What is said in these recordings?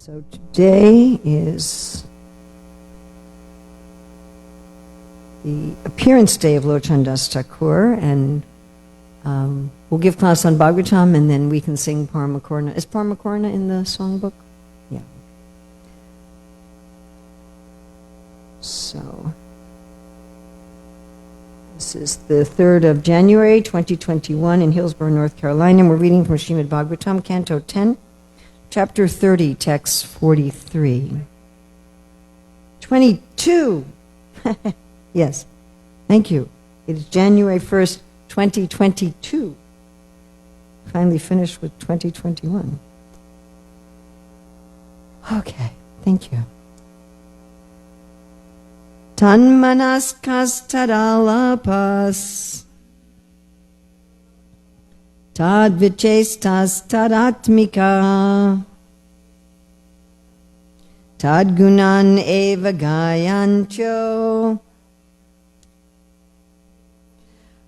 So today is the appearance day of Locana Thakur, and we'll give class on Bhagavatam, and then we can sing Paramakorna. Is Paramakorna in the songbook? Yeah. So this is the 3rd of January, 2021 in Hillsborough, North Carolina, and we're reading from Śrīmad-Bhāgavatam, Canto 10, Chapter 30, Text 43. 22! Yes, thank you. It is January 1st, 2022. Finally finished with 2021. Okay, thank you. Tanmanaskas tadalapas tad vichestas tadatmika tad gunan eva gayancho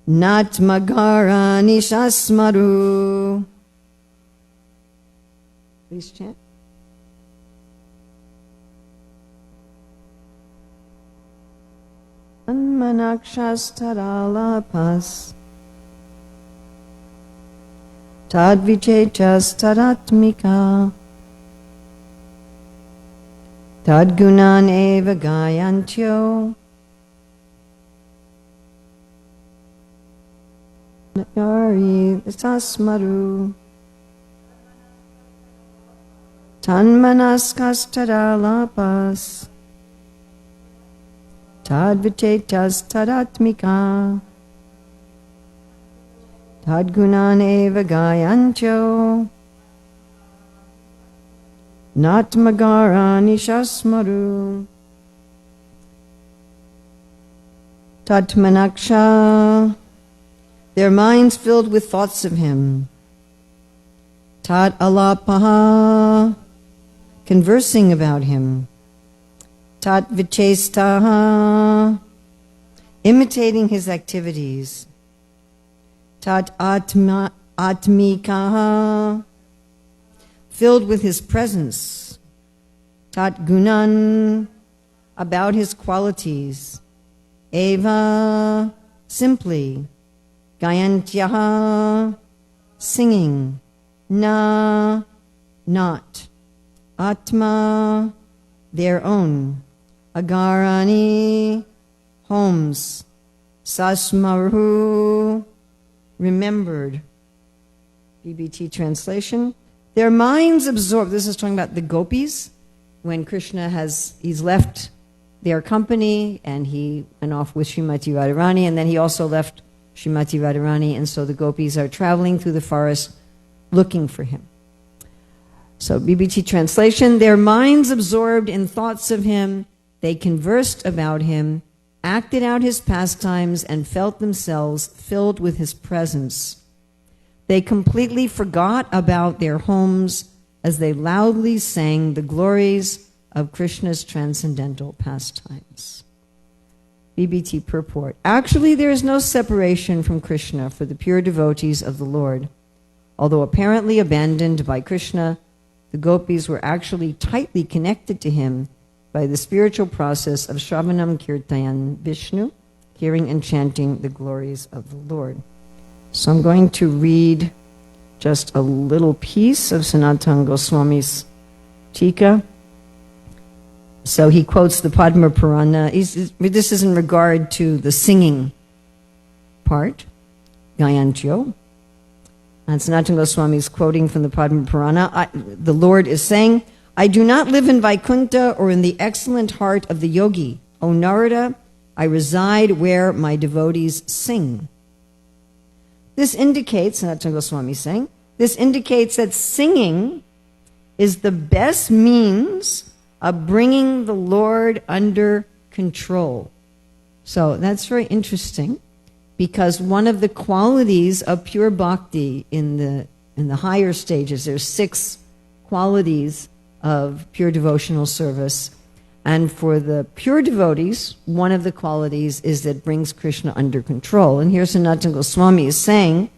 natmagara nishasmaru. Please chant. Tanmanakshas tadalapas tad vichechas tadatmika tad gunan eva gayantyo Yari tasmaru tanmanaskas tadalapas tad vichetas tadatmika tad gunan eva gayancho natmagara nishasmaru tatmanaksha, their minds filled with thoughts of him. Tat alapaha, conversing about him. Tat vichestaha, imitating his activities. Tat atmikaha, filled with his presence. Tat gunan, about his qualities. Eva, simply. Gayantyaha, singing. Na, not. Atma, their own. Agarani, homes. Sasmaru, remembered. BBT translation. Their minds absorbed. This is talking about the gopis. When Krishna he's left their company and he went off with Srimati Radharani, and then he also left Srimati Radharani, and so the gopis are traveling through the forest looking for him. So BBT translation, their minds absorbed in thoughts of him, they conversed about him, acted out his pastimes, and felt themselves filled with his presence. They completely forgot about their homes as they loudly sang the glories of Krishna's transcendental pastimes. BBT purport. Actually, there is no separation from Krishna for the pure devotees of the Lord. Although apparently abandoned by Krishna, the gopis were actually tightly connected to him by the spiritual process of Shravanam Kirtayan Vishnu, hearing and chanting the glories of the Lord. So I'm going to read just a little piece of Sanatana Goswami's Tika. So he quotes the Padma Purana. This is in regard to the singing part, Gayantyo. And Sanatana Goswami is quoting from the Padma Purana. The Lord is saying, I do not live in Vaikuntha or in the excellent heart of the yogi. O Narada, I reside where my devotees sing. This indicates, Sanatana Goswami is saying, this indicates that singing is the best means of bringing the Lord under control. So that's very interesting, because one of the qualities of pure bhakti in the higher stages, there's 6 qualities of pure devotional service. And for the pure devotees, one of the qualities is that brings Krishna under control. And here Sanatana Goswami is saying,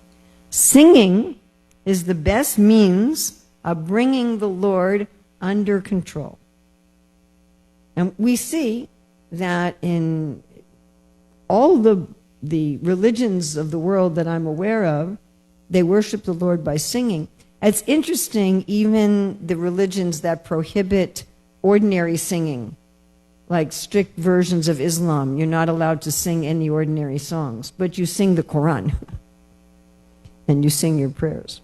singing is the best means of bringing the Lord under control. And we see that in all the religions of the world that I'm aware of, they worship the Lord by singing. It's interesting, even the religions that prohibit ordinary singing, like strict versions of Islam, you're not allowed to sing any ordinary songs, but you sing the Quran and you sing your prayers.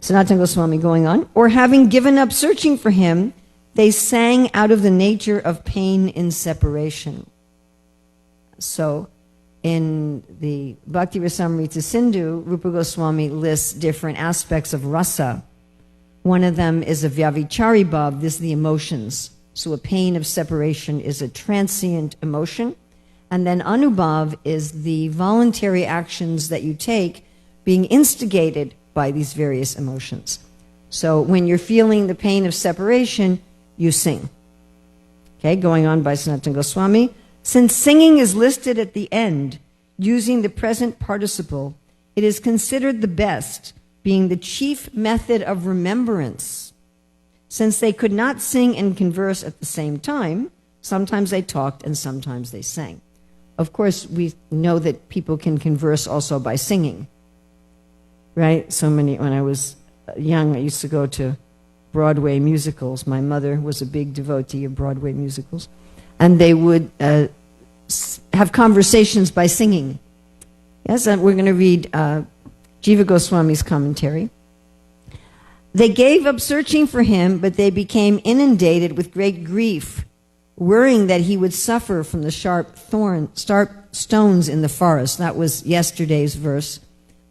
Sanatana Goswami going on, or having given up searching for him, they sang out of the nature of pain in separation. So in the Bhakti Rasamrita Sindhu, Rupa Goswami lists different aspects of rasa. One of them is a vyavichari bhav, this is the emotions. So a pain of separation is a transient emotion. And then anubhav is the voluntary actions that you take being instigated by these various emotions. So when you're feeling the pain of separation, you sing. Okay, going on by Sanatana Goswami. Since singing is listed at the end, using the present participle, it is considered the best, being the chief method of remembrance. Since they could not sing and converse at the same time, sometimes they talked and sometimes they sang. Of course, we know that people can converse also by singing, right? When I was young, I used to go to Broadway musicals. My mother was a big devotee of Broadway musicals. And they would have conversations by singing. Yes, and we're going to read Jiva Goswami's commentary. They gave up searching for him, but they became inundated with great grief, worrying that he would suffer from the sharp stones in the forest. That was yesterday's verse,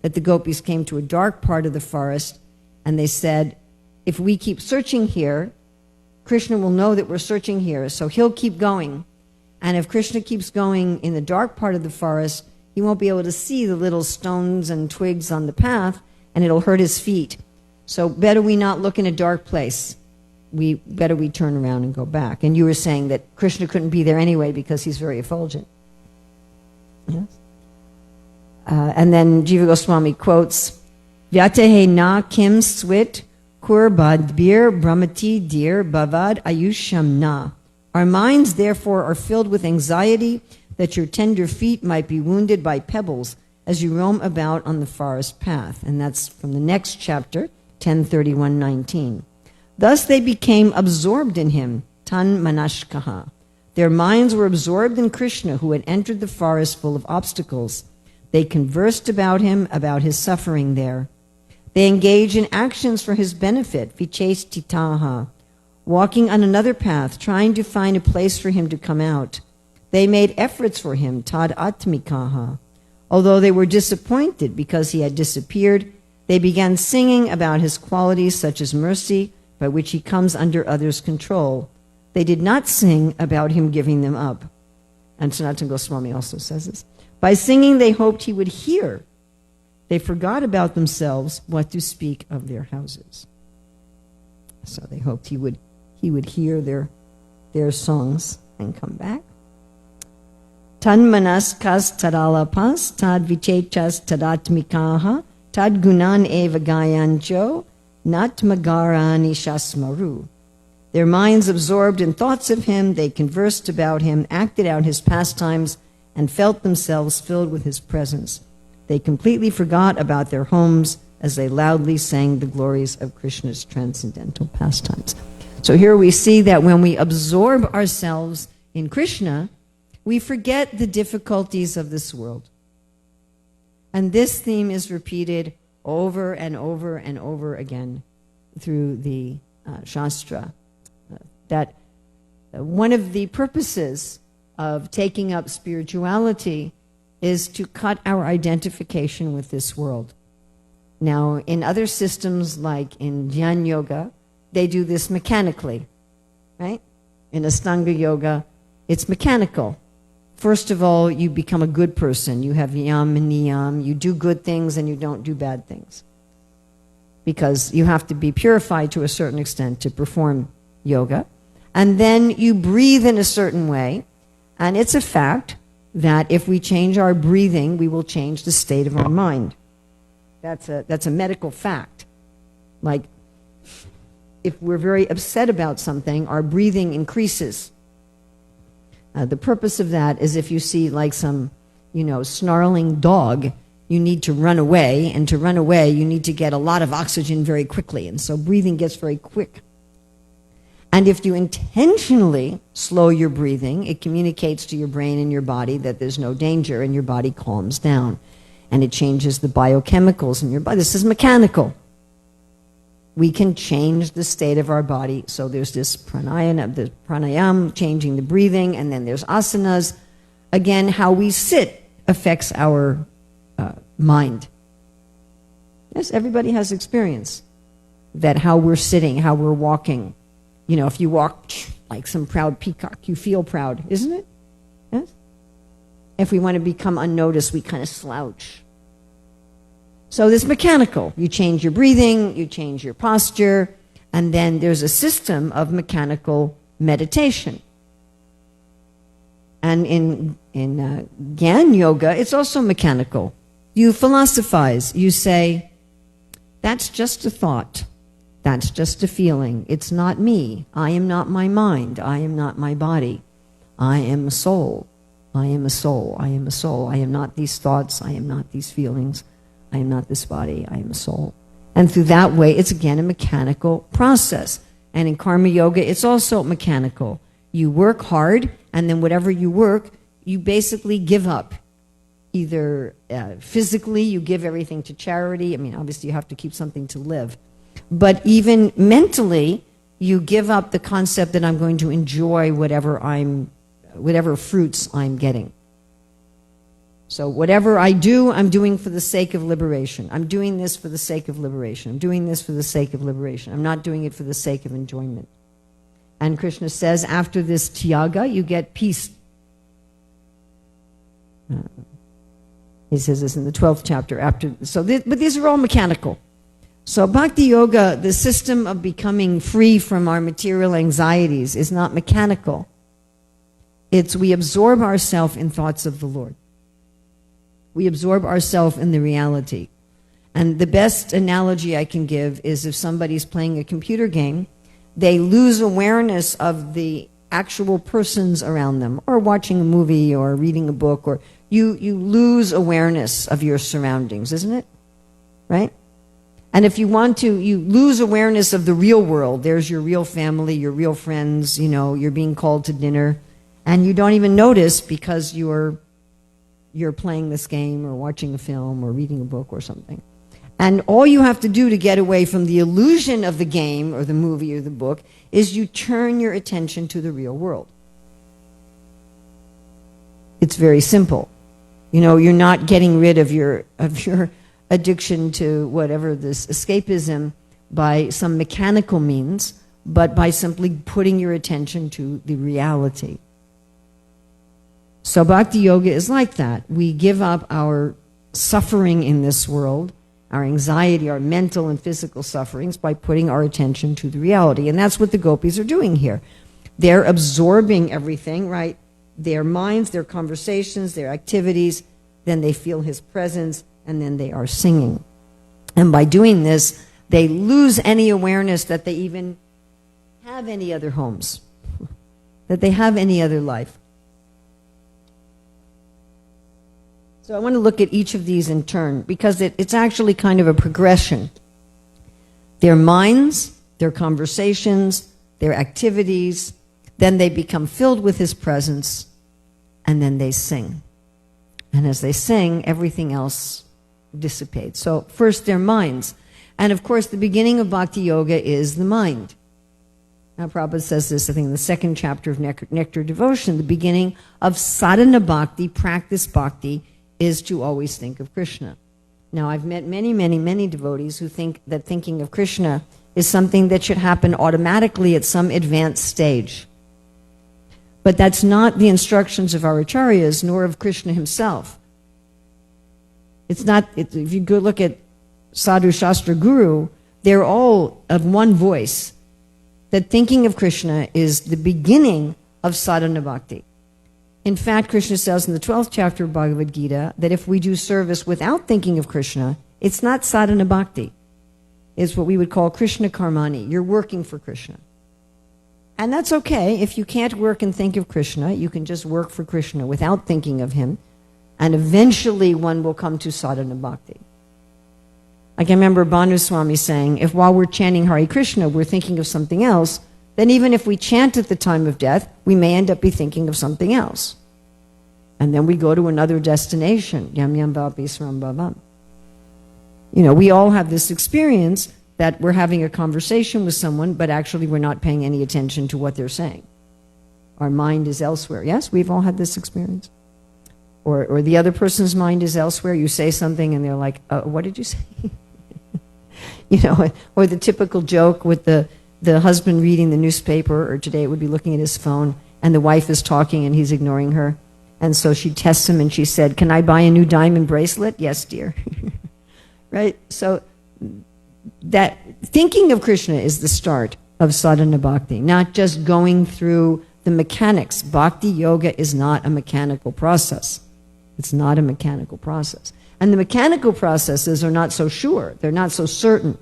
that the gopis came to a dark part of the forest, and they said, if we keep searching here, Krishna will know that we're searching here, so he'll keep going. And if Krishna keeps going in the dark part of the forest, he won't be able to see the little stones and twigs on the path, and it'll hurt his feet. So better we not look in a dark place. Better we turn around and go back. And you were saying that Krishna couldn't be there anyway because he's very effulgent. Yes. And then Jiva Goswami quotes, Vyatehe na kim swit kur badbir brahmati dir bavad ayusham na. Our minds, therefore, are filled with anxiety that your tender feet might be wounded by pebbles as you roam about on the forest path. And that's from the next chapter, 10:31-19. Thus they became absorbed in him, tan manashkaha. Their minds were absorbed in Krishna, who had entered the forest full of obstacles. They conversed about him, about his suffering there. They engaged in actions for his benefit, vichestitaha, walking on another path, trying to find a place for him to come out. They made efforts for him, tad atmikaha. Although they were disappointed because he had disappeared, they began singing about his qualities such as mercy, by which he comes under others' control. They did not sing about him giving them up. And Sanatana Goswami also says this. By singing, they hoped he would hear. They forgot about themselves what to speak of their houses. So they hoped he would hear their songs and come back. Tan manaskas tadalapas, tad vichechas tadatmikaha, tad gunan eva gayancho, nat magarani shasmaru. Their minds absorbed in thoughts of him, they conversed about him, acted out his pastimes, and felt themselves filled with his presence. They completely forgot about their homes as they loudly sang the glories of Krishna's transcendental pastimes. So here we see that when we absorb ourselves in Krishna, we forget the difficulties of this world. And this theme is repeated over and over and over again through the Shastra. That one of the purposes of taking up spirituality is to cut our identification with this world. Now, in other systems like in Jnana Yoga, they do this mechanically, right? In Astanga Yoga, it's mechanical. First of all, you become a good person. You have yam and niyam. You do good things and you don't do bad things. Because you have to be purified to a certain extent to perform yoga. And then you breathe in a certain way. And it's a fact that if we change our breathing, we will change the state of our mind. That's a medical fact. Like, if we're very upset about something, our breathing increases. The purpose of that is if you see like some, snarling dog, you need to run away, and to run away, you need to get a lot of oxygen very quickly, and so breathing gets very quick. And if you intentionally slow your breathing, it communicates to your brain and your body that there's no danger, and your body calms down, and it changes the biochemicals in your body. This is mechanical. We can change the state of our body. So there's this pranayam, changing the breathing, and then there's asanas. Again, how we sit affects our mind. Yes, everybody has experience that how we're sitting, how we're walking. If you walk like some proud peacock, you feel proud, isn't it? Yes? If we want to become unnoticed, we kind of slouch. So this mechanical, you change your breathing, you change your posture, and then there's a system of mechanical meditation. And in Gyan Yoga, it's also mechanical. You philosophize. You say, that's just a thought. That's just a feeling. It's not me. I am not my mind. I am not my body. I am a soul. I am a soul. I am a soul. I am not these thoughts. I am not these feelings. I am not this body. I am a soul. And through that way, it's again a mechanical process. And in karma yoga, it's also mechanical. You work hard, and then whatever you work, you basically give up. Either physically, you give everything to charity. I mean, obviously, you have to keep something to live. But even mentally, you give up the concept that I'm going to enjoy whatever fruits I'm getting. So whatever I do, I'm doing for the sake of liberation. I'm doing this for the sake of liberation. I'm doing this for the sake of liberation. I'm not doing it for the sake of enjoyment. And Krishna says, after this tyaga, you get peace. He says this in the 12th chapter. But these are all mechanical. So bhakti yoga, the system of becoming free from our material anxieties, is not mechanical. It's we absorb ourselves in thoughts of the Lord. We absorb ourselves in the reality. And the best analogy I can give is if somebody's playing a computer game, they lose awareness of the actual persons around them, or watching a movie or reading a book, or you lose awareness of your surroundings, isn't it? Right? And if you want to, you lose awareness of the real world. There's your real family, your real friends, you're being called to dinner, and you don't even notice because you're playing this game or watching a film or reading a book or something. And all you have to do to get away from the illusion of the game or the movie or the book is you turn your attention to the real world. It's very simple. You're not getting rid of your addiction to whatever this escapism by some mechanical means, but by simply putting your attention to the reality. So bhakti yoga is like that. We give up our suffering in this world, our anxiety, our mental and physical sufferings, by putting our attention to the reality. And that's what the gopis are doing here. They're absorbing everything, right? Their minds, their conversations, their activities, then they feel his presence, and then they are singing. And by doing this, they lose any awareness that they even have any other homes, that they have any other life. So I want to look at each of these in turn, because it's actually kind of a progression. Their minds, their conversations, their activities, then they become filled with his presence, and then they sing. And as they sing, everything else dissipates. So first, their minds. And of course, the beginning of bhakti yoga is the mind. Now, Prabhupada says this, I think, in the second chapter of Nectar Devotion. The beginning of sadhana bhakti, practice bhakti, is to always think of Krishna. Now, I've met many, many, many devotees who think that thinking of Krishna is something that should happen automatically at some advanced stage. But that's not the instructions of our acharyas, nor of Krishna himself. It's not, if you go look at Sadhu Shastra Guru, they're all of one voice, that thinking of Krishna is the beginning of sadhana bhakti. In fact, Krishna says in the 12th chapter of Bhagavad Gita that if we do service without thinking of Krishna, it's not sadhana bhakti. is what we would call Krishna Karmani. You're working for Krishna. And that's okay. If you can't work and think of Krishna, you can just work for Krishna without thinking of him. And eventually one will come to sadhana bhakti. Like I remember Bhanu Swami saying, if while we're chanting Hare Krishna, we're thinking of something else, then even if we chant at the time of death, we may end up be thinking of something else. And then we go to another destination. Yam yam bhapi sram bhavam. We all have this experience that we're having a conversation with someone, but actually we're not paying any attention to what they're saying. Our mind is elsewhere. Yes, we've all had this experience. Or the other person's mind is elsewhere. You say something and they're like, what did you say? Or the typical joke with the husband reading the newspaper, or today it would be looking at his phone, and the wife is talking and he's ignoring her. And so she tests him and she said, can I buy a new diamond bracelet? Yes, dear. Right? So that thinking of Krishna is the start of sadhana bhakti, not just going through the mechanics. Bhakti yoga is not a mechanical process. It's not a mechanical process. And the mechanical processes are not so sure. They're not so certain.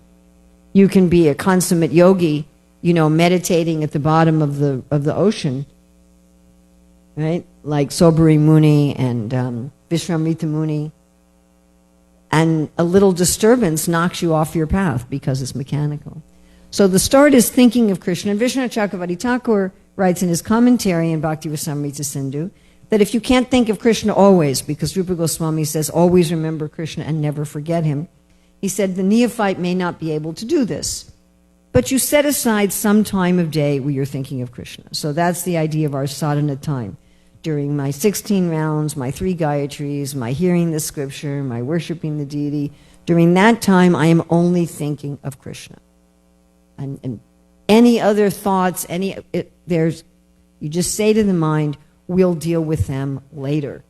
You can be a consummate yogi, meditating at the bottom of the ocean, right? Like Sobari Muni and Vishwamrita Muni. And a little disturbance knocks you off your path because it's mechanical. So the start is thinking of Krishna. And Vishwanath Chakravarti Thakur writes in his commentary in Bhakti Rasamrita Sindhu that if you can't think of Krishna always, because Rupa Goswami says always remember Krishna and never forget him, he said the neophyte may not be able to do this. But you set aside some time of day where you're thinking of Krishna. So that's the idea of our sadhana time. During my 16 rounds, my 3 Gayatris, my hearing the scripture, my worshiping the deity, during that time I am only thinking of Krishna. And any other thoughts, you just say to the mind, we'll deal with them later.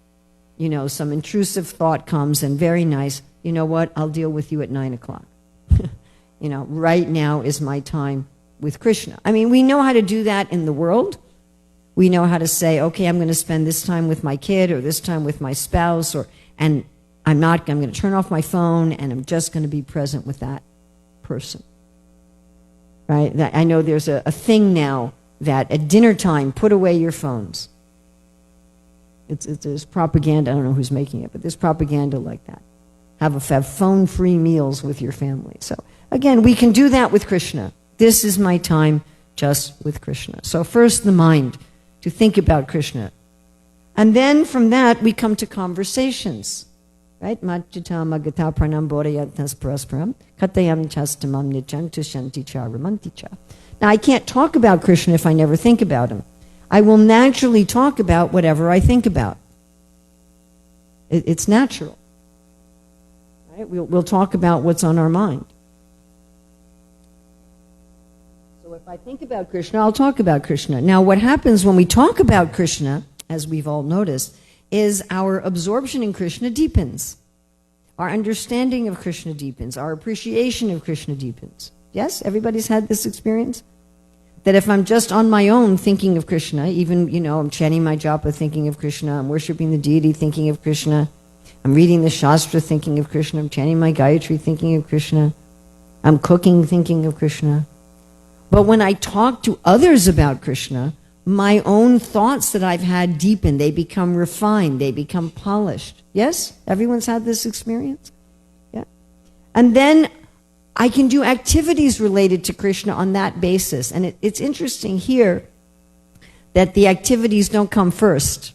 Some intrusive thought comes and very nice, you know what, I'll deal with you at 9 o'clock. Right now is my time with Krishna. I mean, we know how to do that in the world. We know how to say, okay, I'm going to spend this time with my kid or this time with my spouse, and I'm going to turn off my phone and I'm just going to be present with that person. Right? I know there's a thing now that at dinner time, put away your phones. There's propaganda, I don't know who's making it, but there's propaganda like that. Have phone-free meals with your family. So again, we can do that with Krishna. This is my time just with Krishna. So first the mind, to think about Krishna. And then from that, we come to conversations. Right? Majjita magata pranam bodhayatas parasparam katayam chastamam nityam tushanti cha ramanti cha. Now, I can't talk about Krishna if I never think about him. I will naturally talk about whatever I think about. It's natural. Right? We'll talk about what's on our mind. So if I think about Krishna, I'll talk about Krishna. Now, what happens when we talk about Krishna, as we've all noticed, is our absorption in Krishna deepens. Our understanding of Krishna deepens. Our appreciation of Krishna deepens. Yes? Everybody's had this experience? That if I'm just on my own thinking of Krishna, even, I'm chanting my japa thinking of Krishna, I'm worshiping the deity thinking of Krishna, I'm reading the Shastra thinking of Krishna, I'm chanting my Gayatri thinking of Krishna, I'm cooking thinking of Krishna. But when I talk to others about Krishna, my own thoughts that I've had deepen, they become refined, they become polished. Yes? Everyone's had this experience? Yeah. And then I can do activities related to Krishna on that basis. And it's interesting here that the activities don't come first.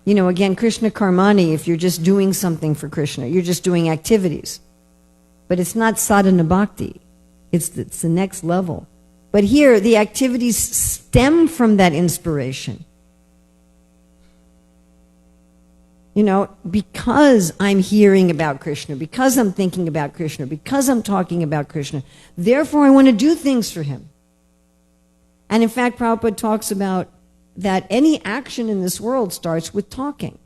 Again, Krishna Karmani, if you're just doing something for Krishna, you're just doing activities. But it's not sadhana bhakti. It's the next level. But here, the activities stem from that inspiration. Because I'm hearing about Krishna, because I'm thinking about Krishna, because I'm talking about Krishna, therefore I want to do things for him. And in fact, Prabhupada talks about that any action in this world starts with talking.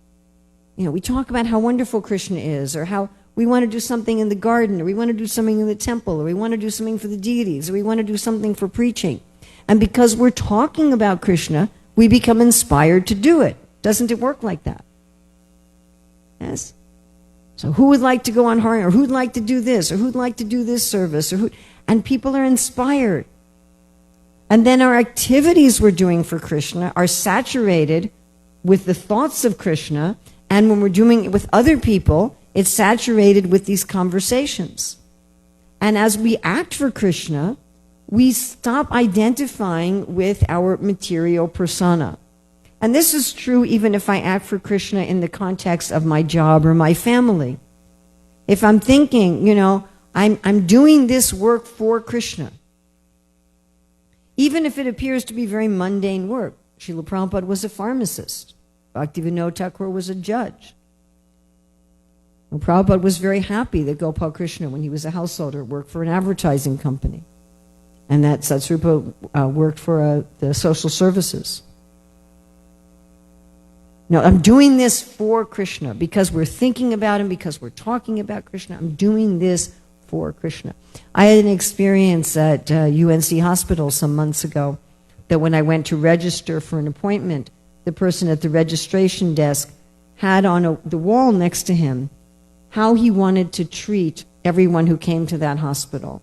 We talk about how wonderful Krishna is, or how we want to do something in the garden, or we want to do something in the temple, or we want to do something for the deities, or we want to do something for preaching. And because we're talking about Krishna, we become inspired to do it. Doesn't it work like that? Yes. So who would like to go on Hari, or who'd like to do this, or who'd like to do this service, and people are inspired. And then our activities we're doing for Krishna are saturated with the thoughts of Krishna, and when we're doing it with other people, it's saturated with these conversations. And as we act for Krishna, we stop identifying with our material persona. And this is true even if I act for Krishna in the context of my job or my family. If I'm thinking, I'm doing this work for Krishna, even if it appears to be very mundane work. Srila Prabhupada was a pharmacist. Bhaktivinoda Thakur was a judge. And Prabhupada was very happy that Gopal Krishna, when he was a householder, worked for an advertising company, and that Satsrupa worked for the social services. No, I'm doing this for Krishna because we're thinking about him, because we're talking about Krishna. I'm doing this for Krishna. I had an experience at UNC Hospital some months ago that when I went to register for an appointment, the person at the registration desk had on the wall next to him how he wanted to treat everyone who came to that hospital.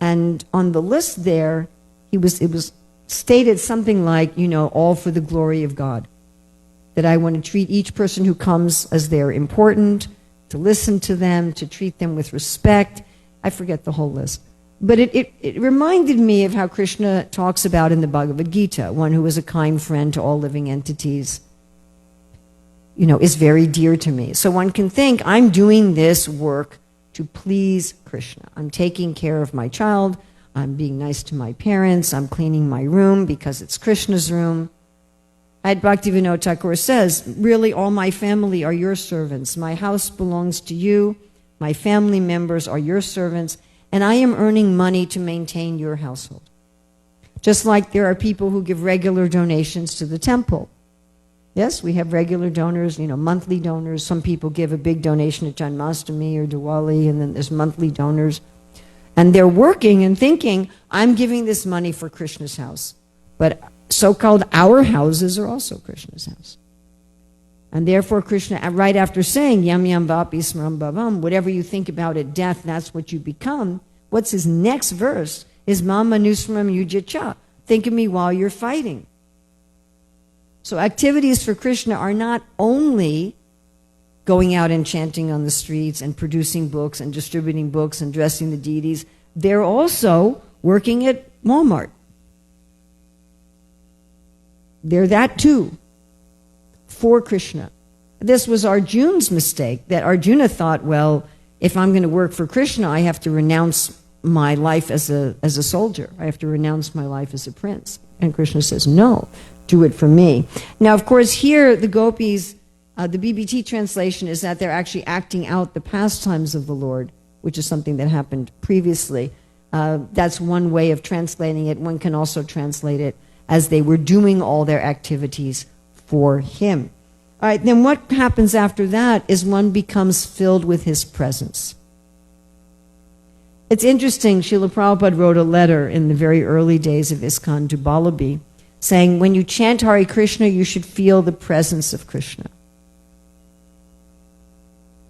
And on the list there, it was stated something like, all for the glory of God. That I want to treat each person who comes as they're important, to listen to them, to treat them with respect. I forget the whole list. But it reminded me of how Krishna talks about in the Bhagavad Gita, one who is a kind friend to all living entities, is very dear to me. So one can think, I'm doing this work to please Krishna. I'm taking care of my child. I'm being nice to my parents. I'm cleaning my room because it's Krishna's room. Bhaktivinoda Thakur says, really all my family are your servants. My house belongs to you. My family members are your servants. And I am earning money to maintain your household. Just like there are people who give regular donations to the temple. Yes, we have regular donors, monthly donors. Some people give a big donation at Janmashtami or Diwali, and then there's monthly donors. And they're working and thinking, I'm giving this money for Krishna's house. But so-called our houses are also Krishna's house. And therefore Krishna, right after saying, yam yam vapi smram bhavam, whatever you think about at death, that's what you become. What's his next verse is mam manusmram yujacha. Think of me while you're fighting. So activities for Krishna are not only going out and chanting on the streets and producing books and distributing books and dressing the deities. They're also working at Walmart. They're that too, for Krishna. This was Arjuna's mistake, that Arjuna thought, well, if I'm going to work for Krishna, I have to renounce my life as a soldier. I have to renounce my life as a prince. And Krishna says, no, do it for me. Now, of course, here the gopis, the BBT translation is that they're actually acting out the pastimes of the Lord, which is something that happened previously. That's one way of translating it. One can also translate it as they were doing all their activities for him. All right, then what happens after that is one becomes filled with his presence. It's interesting, Srila Prabhupada wrote a letter in the very early days of ISKCON to Balabi, saying, when you chant Hare Krishna, you should feel the presence of Krishna.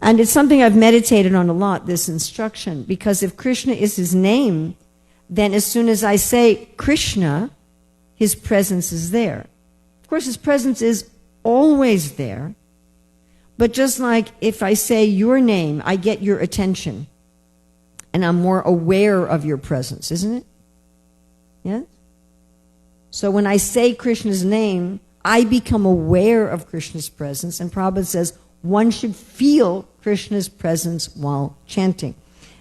And it's something I've meditated on a lot, this instruction, because if Krishna is his name, then as soon as I say Krishna, his presence is there. Of course, his presence is always there. But just like if I say your name, I get your attention. And I'm more aware of your presence, isn't it? Yes? So when I say Krishna's name, I become aware of Krishna's presence. And Prabhupada says one should feel Krishna's presence while chanting.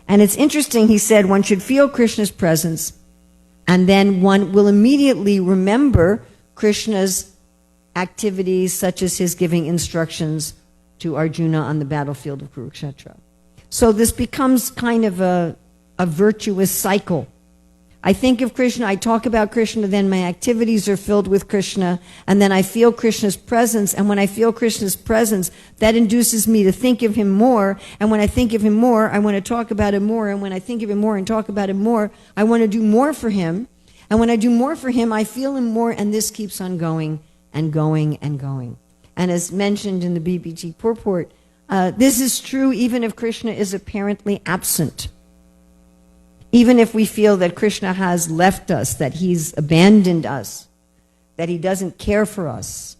And it's interesting, he said one should feel Krishna's presence, and then one will immediately remember Krishna's activities, such as his giving instructions to Arjuna on the battlefield of Kurukshetra. So this becomes kind of a virtuous cycle. I think of Krishna, I talk about Krishna, then my activities are filled with Krishna, and then I feel Krishna's presence, and when I feel Krishna's presence, that induces me to think of him more, and when I think of him more, I want to talk about him more, and when I think of him more and talk about him more, I want to do more for him, and when I do more for him, I feel him more, and this keeps on going and going and going. And as mentioned in the BBT purport, This is true even if Krishna is apparently absent. Even if we feel that Krishna has left us, that he's abandoned us, that he doesn't care for us.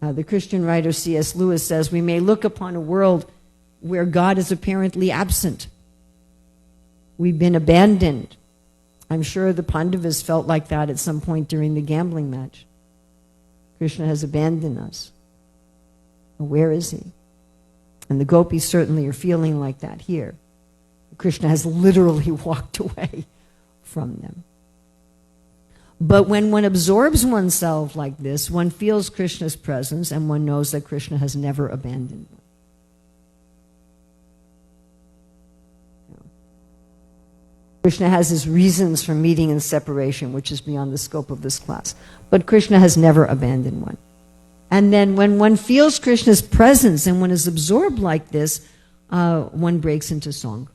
The Christian writer C.S. Lewis says, we may look upon a world where God is apparently absent. We've been abandoned. I'm sure the Pandavas felt like that at some point during the gambling match. Krishna has abandoned us. Where is he? And the gopis certainly are feeling like that here. Krishna has literally walked away from them. But when one absorbs oneself like this, one feels Krishna's presence and one knows that Krishna has never abandoned one. Krishna has his reasons for meeting and separation, which is beyond the scope of this class. But Krishna has never abandoned one. And then when one feels Krishna's presence and one is absorbed like this, one breaks into song.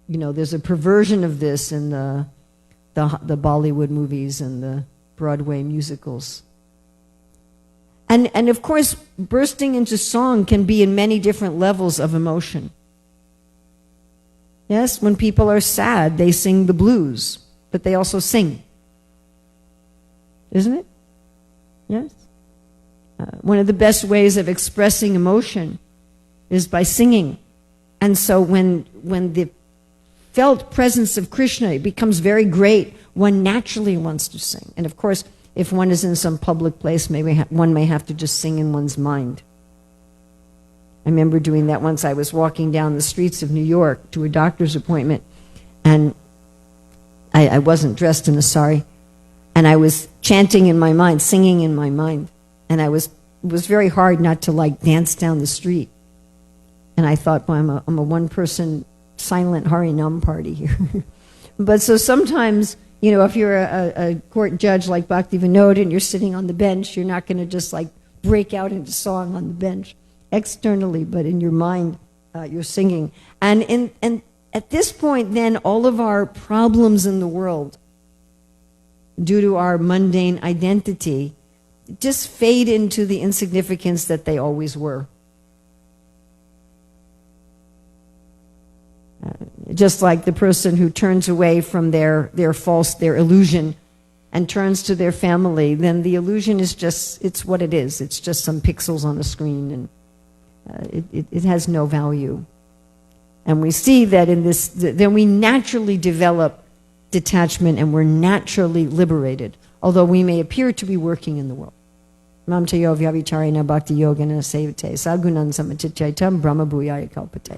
You know, there's a perversion of this in the Bollywood movies and the Broadway musicals. And of course, bursting into song can be in many different levels of emotion. Yes, when people are sad, they sing the blues, but they also sing. Isn't it? Yes. One of the best ways of expressing emotion is by singing. And so when the felt presence of Krishna becomes very great, one naturally wants to sing. And of course, if one is in some public place, maybe one may have to just sing in one's mind. I remember doing that once. I was walking down the streets of New York to a doctor's appointment, and I wasn't dressed in a sari, and I was chanting in my mind, singing in my mind, and it was very hard not to like dance down the street. And I thought, well, I'm a one-person silent Harinam party here. But so sometimes, you know, if you're a court judge like Bhaktivinoda and you're sitting on the bench, you're not going to just like break out into song on the bench externally, but in your mind, you're singing. And at this point, then, all of our problems in the world, due to our mundane identity, just fade into the insignificance that they always were. Just like the person who turns away from their illusion and turns to their family, then the illusion is just, it's what it is. It's just some pixels on a screen, and it has no value. And we see that in this, then we naturally develop detachment and we're naturally liberated, although we may appear to be working in the world. Mam tayo vyavicharina bhakti yogana sevate sagunan samachitaitam brahma bhuyaya kalpate.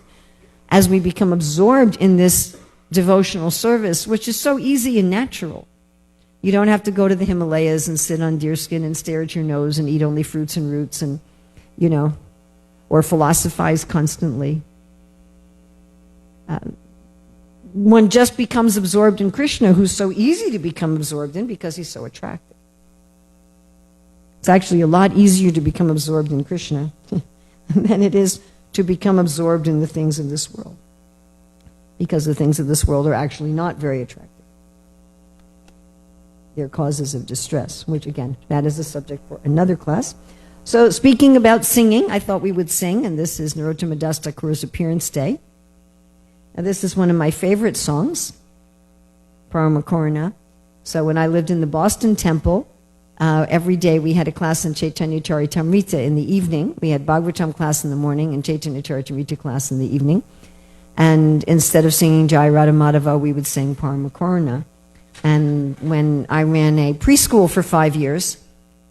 As we become absorbed in this devotional service, which is so easy and natural. You don't have to go to the Himalayas and sit on deerskin and stare at your nose and eat only fruits and roots and, you know, or philosophize constantly. One just becomes absorbed in Krishna, who's so easy to become absorbed in because he's so attractive. It's actually a lot easier to become absorbed in Krishna than it is to become absorbed in the things of this world, because the things of this world are actually not very attractive. They're causes of distress, which again, that is a subject for another class. So speaking about singing, I thought we would sing, and this is Narottama Das Thakur's appearance day. Now this is one of my favorite songs, Paramakarana. So when I lived in the Boston Temple, every day we had a class in Chaitanya Charitamrita in the evening. We had Bhagavatam class in the morning and Chaitanya Charitamrita class in the evening. And instead of singing Jai Radha Madhava, we would sing Paramakarana. And when I ran a preschool for 5 years,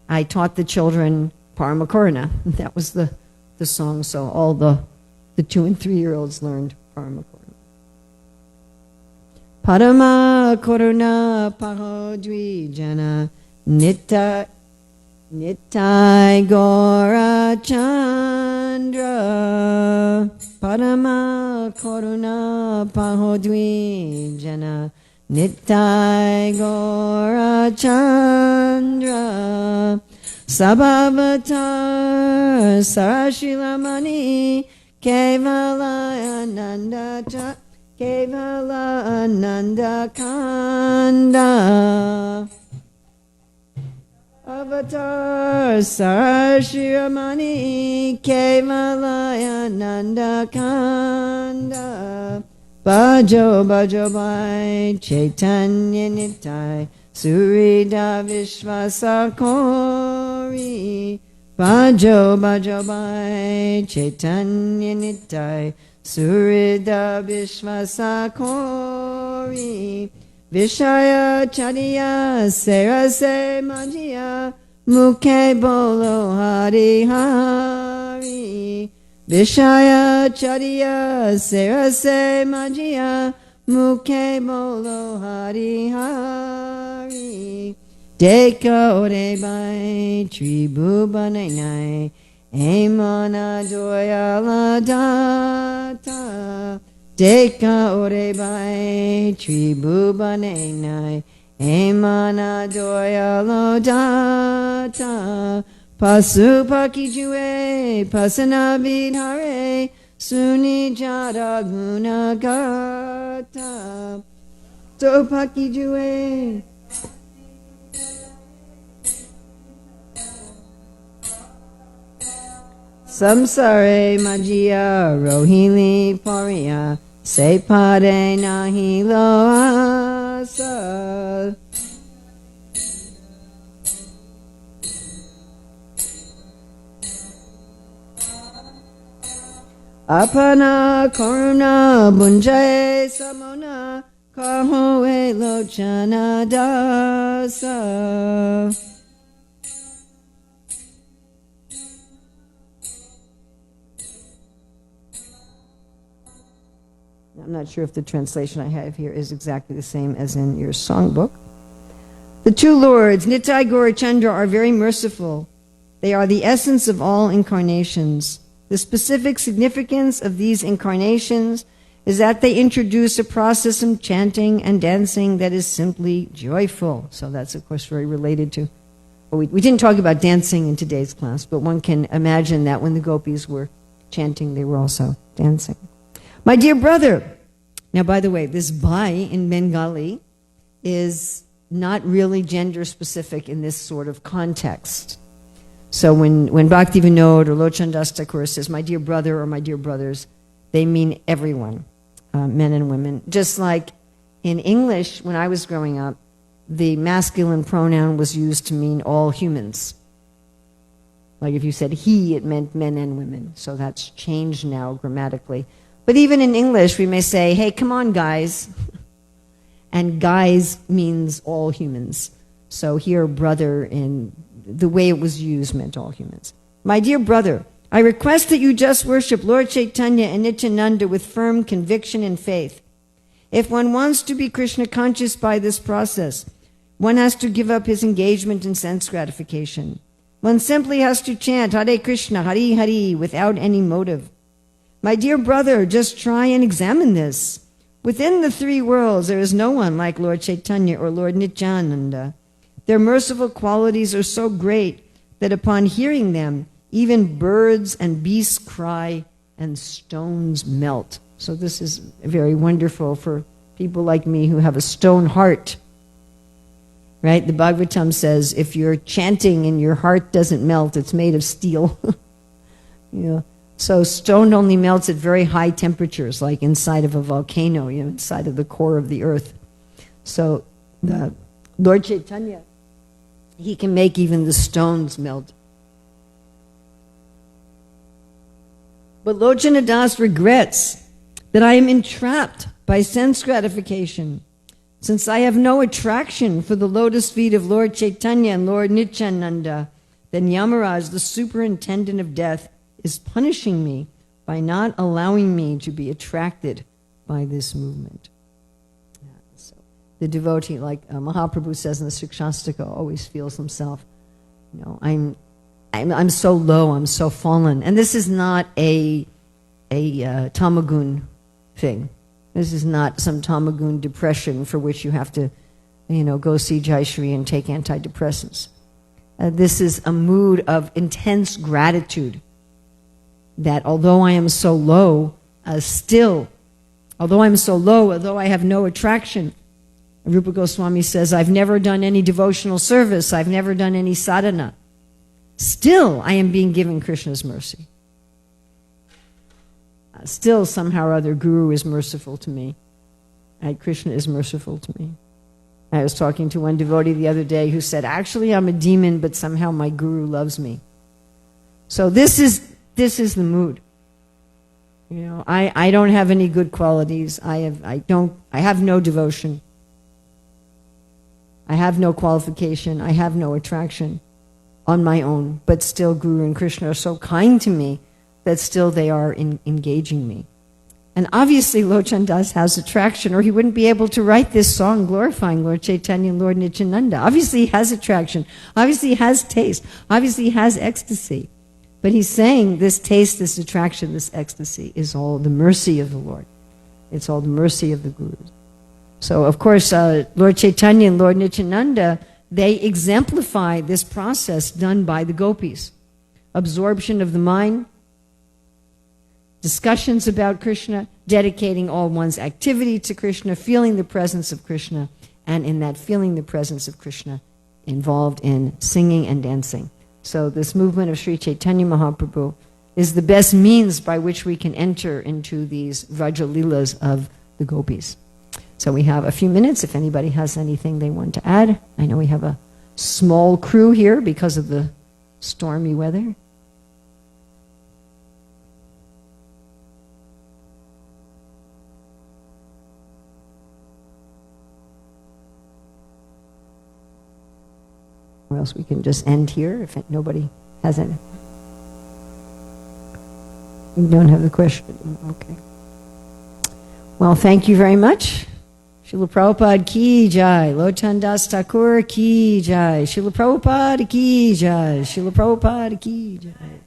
I taught the children Paramakarana. That was the song, so all the 2 and 3-year-olds learned Paramakarana. Paramakarana pahodvi jana Nitai Gora Chandra Parama Karuna Pahodvi Jana Nitai Gora Chandra Sabhavatar Sarashilamani Kevala Ananda Kanda Avatar Shiramani Kevalaya Nanda Kanda Bhajo Bhajo Bhai Chaitanya Nitai Surida Vishvasakori Bhajo Bhajo Bhai Chaitanya Nitai Surida Vishvasakori Vishaya Chariya Serase Majia Mukhe Bolo Hari Hari Vishaya Chariya Serase Majia Mukhe Bolo Hari Hari Deka Ore Bai Tribhubanai Emana Doyala Data Deka Ore Bai Tribhubanai Emana Doyala Data Pasupaki Jue Pasana Vidhare Suni Jada Gunagata Topaki Jue Samsare Majia Rohili Paria Sepade Nahi Loasa Apana Koruna Bunjaye Samona Kahoe Lochana Dasa I'm not sure if the translation I have here is exactly the same as in your songbook. The two lords, Nitai Gaurachandra, are very merciful. They are the essence of all incarnations. The specific significance of these incarnations is that they introduce a process of chanting and dancing that is simply joyful. So that's, of course, very related to... Well, we didn't talk about dancing in today's class, but one can imagine that when the gopis were chanting, they were also dancing. My dear brother, now by the way, this bhai in Bengali is not really gender specific in this sort of context. So when Bhakti Vinod or Lochan Das Thakur says, my dear brother or my dear brothers, they mean everyone, men and women. Just like in English, when I was growing up, the masculine pronoun was used to mean all humans. Like if you said he, it meant men and women. So that's changed now grammatically. But even in English, we may say, hey, come on, guys. And guys means all humans. So here, brother, in the way it was used, meant all humans. My dear brother, I request that you just worship Lord Chaitanya and Nityananda with firm conviction and faith. If one wants to be Krishna conscious by this process, one has to give up his engagement in sense gratification. One simply has to chant Hare Krishna, Hari Hari, without any motive. My dear brother, just try and examine this. Within the three worlds, there is no one like Lord Chaitanya or Lord Nityananda. Their merciful qualities are so great that upon hearing them, even birds and beasts cry and stones melt. So this is very wonderful for people like me who have a stone heart. Right? The Bhagavatam says, if you're chanting and your heart doesn't melt, it's made of steel. So stone only melts at very high temperatures, like inside of a volcano, inside of the core of the earth. So the Lord Chaitanya, he can make even the stones melt. But Lochana Das regrets that I am entrapped by sense gratification. Since I have no attraction for the lotus feet of Lord Chaitanya and Lord Nityananda, then Yamaraj, the superintendent of death, is punishing me by not allowing me to be attracted by this movement. So the devotee, like Mahaprabhu says in the Sikshastika, always feels himself, I'm so low, I'm so fallen. And this is not a tamagun thing. This is not some tamagun depression for which you have to, go see Jai Shri and take antidepressants. This is a mood of intense gratitude that although I am so low, although I have no attraction, Rupa Goswami says, I've never done any devotional service, I've never done any sadhana. still I am being given Krishna's mercy. Still, somehow or other, Guru is merciful to me. Krishna is merciful to me. I was talking to one devotee the other day who said, actually, I'm a demon, but somehow my Guru loves me. So this is the mood. You know, I don't have any good qualities. I have no devotion. I have no qualification. I have no attraction on my own. But still, Guru and Krishna are so kind to me that still they are engaging me. And obviously, Lochan Das has attraction, or he wouldn't be able to write this song glorifying Lord Chaitanya and Lord Nityananda. Obviously, he has attraction. Obviously, he has taste. Obviously, he has ecstasy. But he's saying this taste, this attraction, this ecstasy is all the mercy of the Lord. It's all the mercy of the Gurus. So, of course, Lord Chaitanya and Lord Nityananda, they exemplify this process done by the gopis. Absorption of the mind, discussions about Krishna, dedicating all one's activity to Krishna, feeling the presence of Krishna, and in that feeling the presence of Krishna, involved in singing and dancing. So this movement of Sri Chaitanya Mahaprabhu is the best means by which we can enter into these Vraja Leelas of the gopis. So we have a few minutes if anybody has anything they want to add. I know we have a small crew here because of the stormy weather. Or else we can just end here if nobody has any. You don't have the question. Okay. Well, thank you very much. Srila Prabhupada ki jai. Lochan Das Thakur ki jai. Srila Prabhupada ki jai. Srila Prabhupada ki jai.